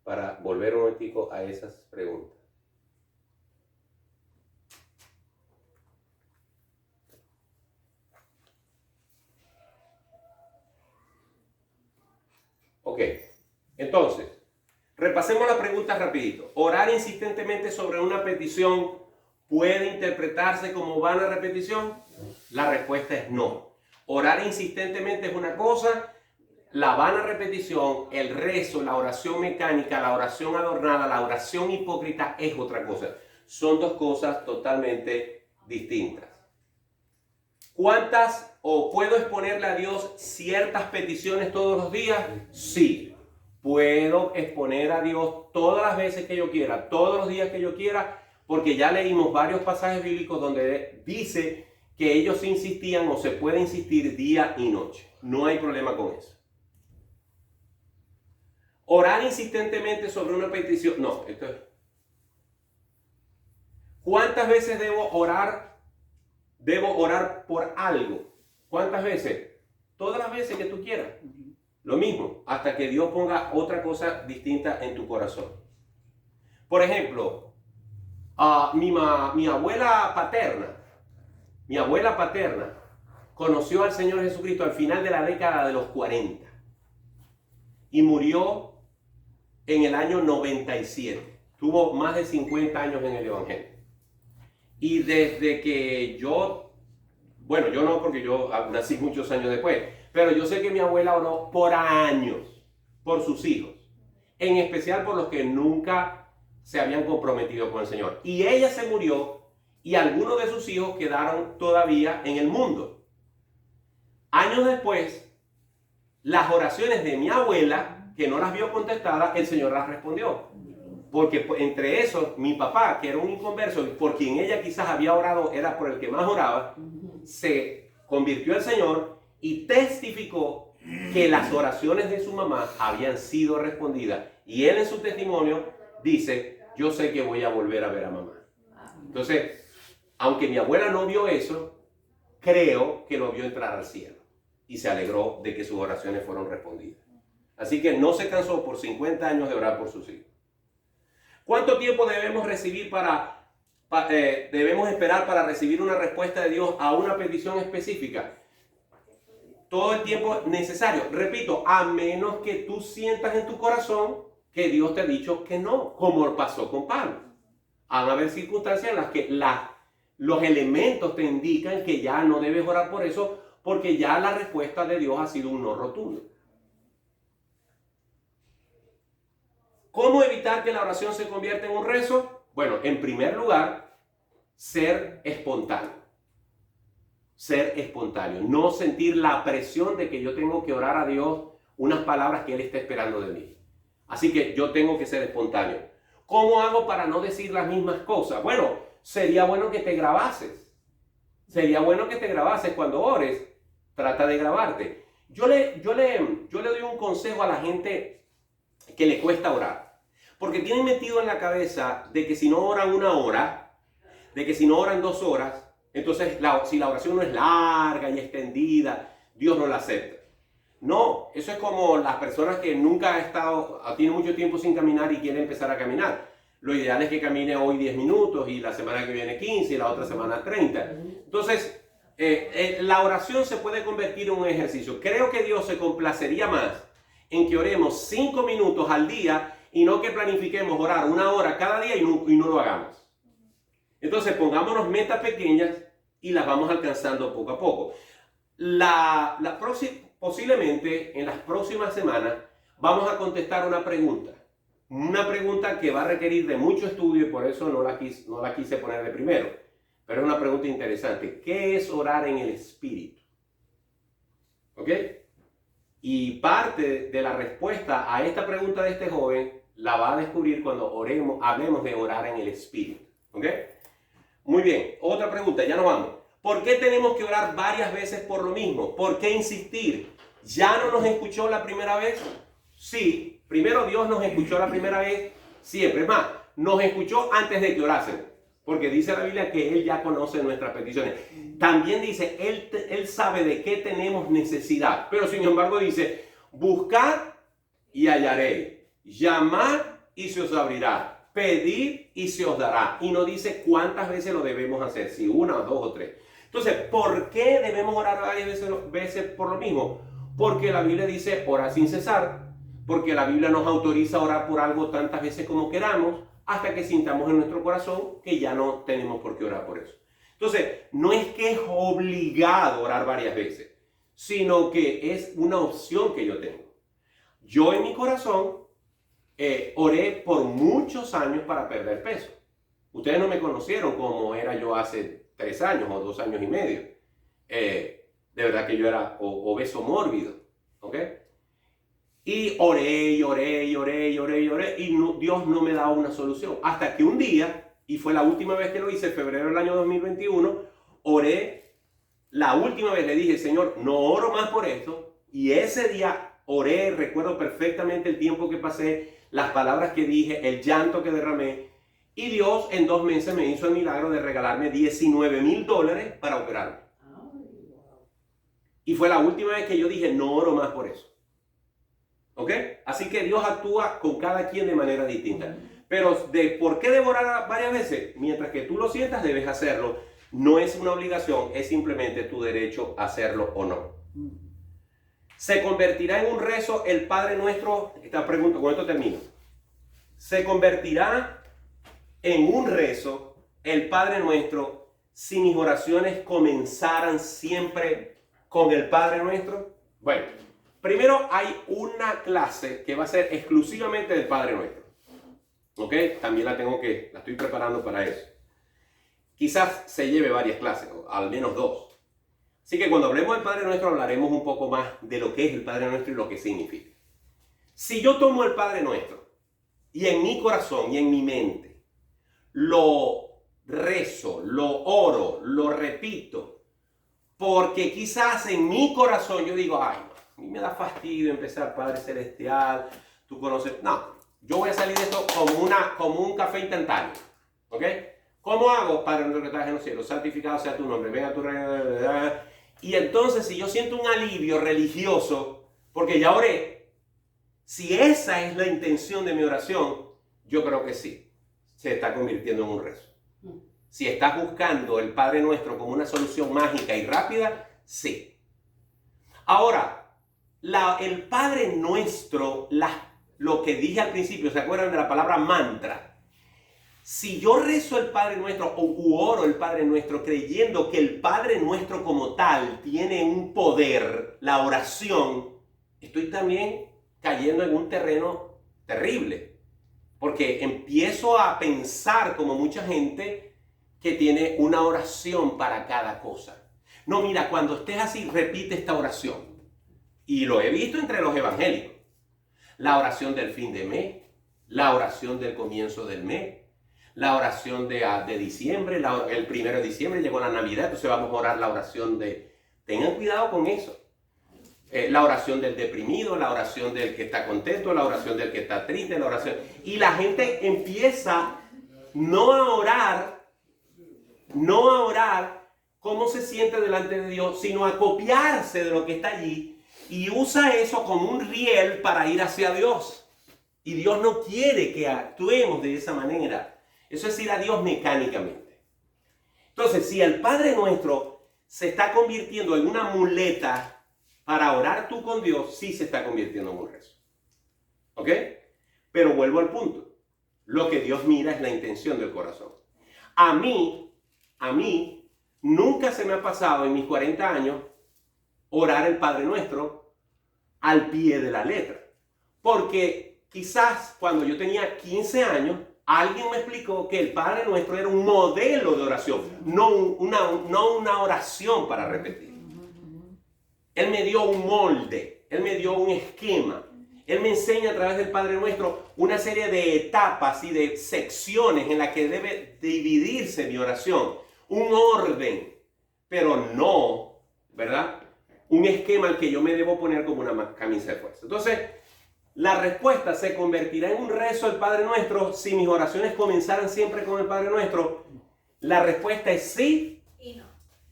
para volver un momentico a esas preguntas. Ok, entonces, repasemos las preguntas rapidito. ¿Orar insistentemente sobre una petición puede interpretarse como vana repetición? La respuesta es no. Orar insistentemente es una cosa, la vana repetición, el rezo, la oración mecánica, la oración adornada, la oración hipócrita es otra cosa. Son dos cosas totalmente distintas. ¿Cuántas o puedo exponerle a Dios ciertas peticiones todos los días? Sí. Puedo exponer a Dios todas las veces que yo quiera, todos los días que yo quiera, porque ya leímos varios pasajes bíblicos donde dice que ellos insistían o se puede insistir día y noche. No hay problema con eso. Orar insistentemente sobre una petición. No, esto es. ¿Cuántas veces debo orar? Debo orar por algo. ¿Cuántas veces? Todas las veces que tú quieras. Lo mismo, hasta que Dios ponga otra cosa distinta en tu corazón. Por ejemplo, mi abuela paterna conoció al Señor Jesucristo al final de la década de los 40 y murió en el año 97. Tuvo más de 50 años en el Evangelio. Y desde que yo no, porque yo nací muchos años después, pero yo sé que mi abuela oró por años por sus hijos, en especial por los que nunca se habían comprometido con el Señor. Y ella se murió y algunos de sus hijos quedaron todavía en el mundo. Años después, las oraciones de mi abuela, que no las vio contestadas, el Señor las respondió. Porque entre esos, mi papá, que era un inconverso, por quien ella quizás había orado, era por el que más oraba, se convirtió al Señor y testificó que las oraciones de su mamá habían sido respondidas. Y él en su testimonio dice, yo sé que voy a volver a ver a mamá. Entonces, aunque mi abuela no vio eso, creo que lo vio entrar al cielo y se alegró de que sus oraciones fueron respondidas. Así que no se cansó por 50 años de orar por sus hijos. ¿Cuánto tiempo debemos esperar para recibir una respuesta de Dios a una petición específica? Todo el tiempo necesario. Repito, a menos que tú sientas en tu corazón que Dios te ha dicho que no, como pasó con Pablo. Van a haber circunstancias en las que los elementos te indican que ya no debes orar por eso, porque ya la respuesta de Dios ha sido un no rotundo. ¿Cómo evitar que la oración se convierta en un rezo? Bueno, en primer lugar, ser espontáneo. ser espontáneo, no sentir la presión de que yo tengo que orar a Dios unas palabras que Él está esperando de mí. Así que yo tengo que ser espontáneo. ¿Cómo hago para no decir las mismas cosas? Bueno, sería bueno que te grabases. Sería bueno que te grabases cuando ores. Trata de grabarte. Yo le doy un consejo a la gente que le cuesta orar. Porque tienen metido en la cabeza de que si no oran 1 hora, de que si no oran 2 horas, entonces si la oración no es larga y extendida, Dios no la acepta. No, eso es como las personas que nunca tienen mucho tiempo sin caminar y quieren empezar a caminar. Lo ideal es que camine hoy 10 minutos y la semana que viene 15 y la otra semana 30. Entonces, la oración se puede convertir en un ejercicio. Creo que Dios se complacería más en que oremos 5 minutos al día y no que planifiquemos orar 1 hora cada día y no lo hagamos. Entonces, pongámonos metas pequeñas y las vamos alcanzando poco a poco. Posiblemente en las próximas semanas vamos a contestar una pregunta. Una pregunta que va a requerir de mucho estudio y por eso no la quise poner de primero. Pero es una pregunta interesante. ¿Qué es orar en el Espíritu? ¿Ok? Y parte de la respuesta a esta pregunta de este joven la va a descubrir cuando hablemos de orar en el Espíritu. ¿Ok? Muy bien. Otra pregunta, ya nos vamos. ¿Por qué tenemos que orar varias veces por lo mismo? ¿Por qué insistir? ¿Ya no nos escuchó la primera vez? Sí. Primero Dios nos escuchó la primera vez siempre. Es más, nos escuchó antes de que orasen. Porque dice la Biblia que Él ya conoce nuestras peticiones. También dice, Él sabe de qué tenemos necesidad. Pero sin embargo dice, buscad y hallaréis. Llamad y se os abrirá. Pedid y se os dará. Y no dice cuántas veces lo debemos hacer. Si 1, 2 o 3. Entonces, ¿por qué debemos orar varias veces por lo mismo? Porque la Biblia dice, ora sin cesar. Porque la Biblia nos autoriza a orar por algo tantas veces como queramos, hasta que sintamos en nuestro corazón que ya no tenemos por qué orar por eso. Entonces, no es que es obligado orar varias veces, sino que es una opción que yo tengo. Yo en mi corazón oré por muchos años para perder peso. Ustedes no me conocieron como era yo hace 3 años o 2 años y medio. De verdad que yo era obeso mórbido, ¿ok? Y oré, y Dios no me daba una solución. Hasta que un día, y fue la última vez que lo hice, en febrero del año 2021, oré, la última vez le dije, Señor, no oro más por esto. Y ese día oré, recuerdo perfectamente el tiempo que pasé, las palabras que dije, el llanto que derramé. Y Dios en 2 meses me hizo el milagro de regalarme $19,000 para operarme. Y fue la última vez que yo dije, no oro más por eso. ¿Ok? Así que Dios actúa con cada quien de manera distinta. Pero ¿por qué debo orar varias veces? Mientras que tú lo sientas, debes hacerlo. No es una obligación, es simplemente tu derecho a hacerlo o no. ¿Se convertirá en un rezo el Padre Nuestro? Esta pregunta, con esto termino. ¿Se convertirá en un rezo el Padre Nuestro si mis oraciones comenzaran siempre con el Padre Nuestro? Bueno. Primero hay una clase que va a ser exclusivamente del Padre Nuestro. ¿Ok? También la estoy preparando para eso. Quizás se lleve varias clases, o al menos 2. Así que cuando hablemos del Padre Nuestro hablaremos un poco más de lo que es el Padre Nuestro y lo que significa. Si yo tomo el Padre Nuestro y en mi corazón y en mi mente lo rezo, lo oro, lo repito, porque quizás en mi corazón yo digo, ay, a mí me da fastidio empezar, Padre Celestial, tú conoces. No, yo voy a salir de esto como un café instantáneo. ¿Ok? ¿Cómo hago? Padre nuestro que estás en los cielos, santificado sea tu nombre, venga tu reino. Y entonces, si yo siento un alivio religioso, porque ya oré, si esa es la intención de mi oración, yo creo que sí, se está convirtiendo en un rezo. Si estás buscando el Padre Nuestro como una solución mágica y rápida, sí. Ahora, el Padre Nuestro, lo que dije al principio, ¿se acuerdan de la palabra mantra? Si yo rezo el Padre Nuestro o oro el Padre Nuestro creyendo que el Padre Nuestro como tal tiene un poder, la oración, estoy también cayendo en un terreno terrible. Porque empiezo a pensar como mucha gente que tiene una oración para cada cosa. No, mira, cuando estés así, repite esta oración. Y lo he visto entre los evangélicos. La oración del fin de mes, la oración del comienzo del mes, la oración de diciembre, el 1 de diciembre llegó la Navidad, entonces vamos a orar la oración de... Tengan cuidado con eso. La oración del deprimido, la oración del que está contento, la oración del que está triste, la oración... Y la gente empieza no a orar cómo se siente delante de Dios, sino a copiarse de lo que está allí y usa eso como un riel para ir hacia Dios. Y Dios no quiere que actuemos de esa manera. Eso es ir a Dios mecánicamente. Entonces, si el Padre Nuestro se está convirtiendo en una muleta para orar tú con Dios, sí se está convirtiendo en un rezo. ¿Ok? Pero vuelvo al punto. Lo que Dios mira es la intención del corazón. A mí, nunca se me ha pasado en mis 40 años orar el Padre Nuestro al pie de la letra. Porque quizás cuando yo tenía 15 años, alguien me explicó que el Padre Nuestro era un modelo de oración, no una oración para repetir. Él me dio un molde, Él me dio un esquema. Él me enseña a través del Padre Nuestro una serie de etapas y de secciones en las que debe dividirse mi oración. Un orden, pero no, ¿verdad? Un esquema al que yo me debo poner como una camisa de fuerza. Entonces, la respuesta se convertirá en un rezo del Padre Nuestro si mis oraciones comenzaran siempre con el Padre Nuestro. La respuesta es sí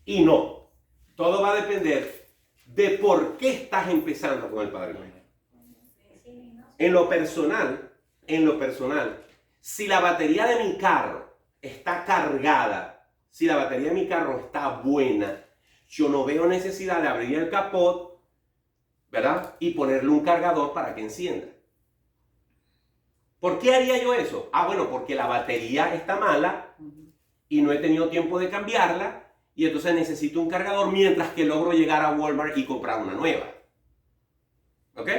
y no. Todo va a depender de por qué estás empezando con el Padre Nuestro. En lo personal, si la batería de mi carro está cargada, si la batería de mi carro está buena, yo no veo necesidad de abrir el capot, ¿verdad? Y ponerle un cargador para que encienda. ¿Por qué haría yo eso? Bueno, porque la batería está mala y no he tenido tiempo de cambiarla y entonces necesito un cargador mientras que logro llegar a Walmart y comprar una nueva. ¿Ok?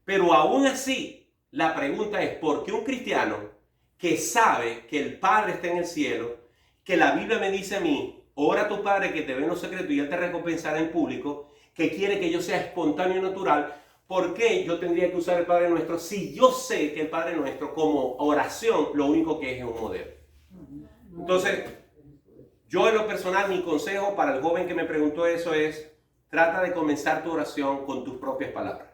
Pero aún así, la pregunta es, ¿por qué un cristiano que sabe que el Padre está en el cielo, que la Biblia me dice a mí, ora a tu Padre que te ve en lo secreto y Él te recompensará en público, que quiere que yo sea espontáneo y natural, ¿por qué yo tendría que usar el Padre Nuestro si yo sé que el Padre Nuestro como oración lo único que es un modelo? Entonces, yo en lo personal, mi consejo para el joven que me preguntó eso es, trata de comenzar tu oración con tus propias palabras.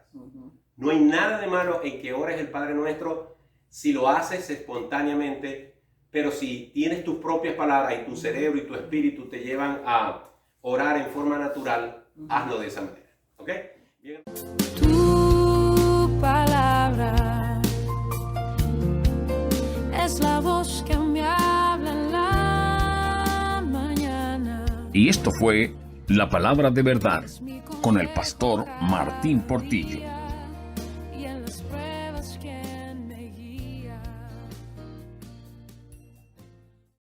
No hay nada de malo en que ores el Padre Nuestro si lo haces espontáneamente, pero si tienes tus propias palabras y tu cerebro y tu espíritu te llevan a orar en forma natural, hazlo de esa manera. ¿Ok? Bien. Tu palabra es la voz que me habla en la mañana. Y esto fue La Palabra de Verdad con el pastor Martín Portillo.